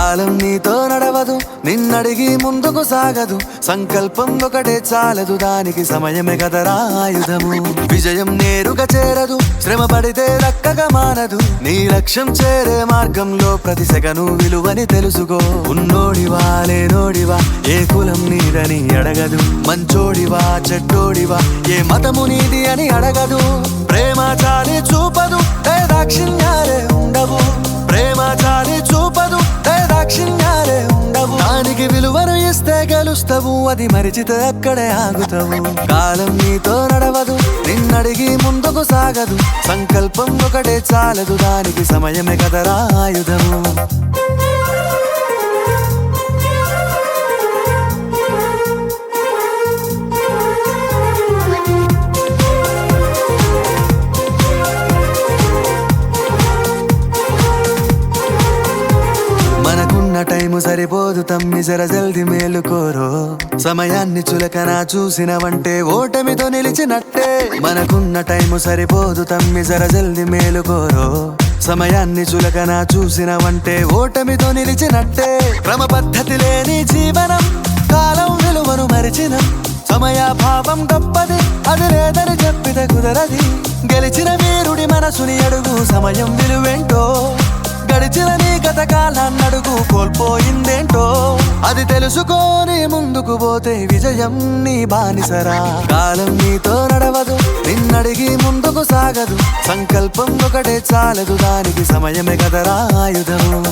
కాలం నీతో నడవదు, నిన్నడిగి ముందుకు సాగదు. సంకల్పం ఒకటే చాలదు, దానికి సమయమే కదరా ఆయుధము. విజయం నేరుగా చేరదు, శ్రమ పడితే దక్కగా మానదు. నీ లక్ష్యం చేరే మార్గంలో ప్రతి సెకను విలువని తెలుసుకో. ఉన్నోడివా లేనోడివా, ఏ కులం నీదని అడగదు. మంచోడివా చెడ్డోడివా, ఏ మతము నీది అని అడగదు. ప్రేమ చాలి చూపదు, దాక్షిణ్యాలే ఉండవు. ప్రేమ చాలి చూపదు, దాక్షిణ్యాలే ఉండవు. దానికి విలువను ఇస్తే గెలుస్తావు, అది మరిచితే అక్కడే ఆగుతావు. కాలం నీతో నడవదు, నిన్నడిగి ముందుకు సాగదు. సంకల్పం ఒకటే చాలదు, దానికి సమయమే కదరా ఆయుధము. మనకున్న టైము సరిపోదు తమ్మి, జర జల్ది మేలుకోరో. సమయాన్ని చులకన చూసినవంటే ఓటమితో నిలిచినట్టే. మనకున్న టైము సరిపోదు తమ్మి, జర జల్ది మేలుకోరో. సమయాన్ని చులకన చూసినవంటే ఓటమితో నిలిచినట్టే. క్రమ పద్ధతి లేని జీవనం, కాలం విలువను మరిచినం. సమయాభావం గొప్పది, అది లేదని చెప్పితే కుదరది. గెలిచిన వీరుడి మనసుని అడుగు, సమయం విలువేంటో. గడిచిన నీ గత కాలాన్నడుగు, కోల్పోయిందేంటో. అది తెలుసుకొని ముందుకు పోతే విజయం నీ బానిసరా. కాలం నీతో నడవదు, నిన్నడిగి ముందుకు సాగదు. సంకల్పం ఒకటే చాలదు, దానికి సమయమే కదరా ఆయుధము.